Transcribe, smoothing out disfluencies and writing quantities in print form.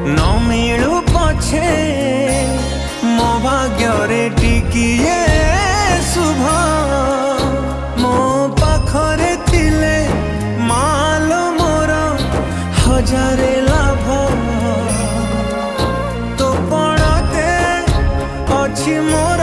न मिलू पछे मो भाग्य टिकिए शुभ मो पाखरे थिले मालो मोर हजारे लाभ तो पड़ते अच्छी मोर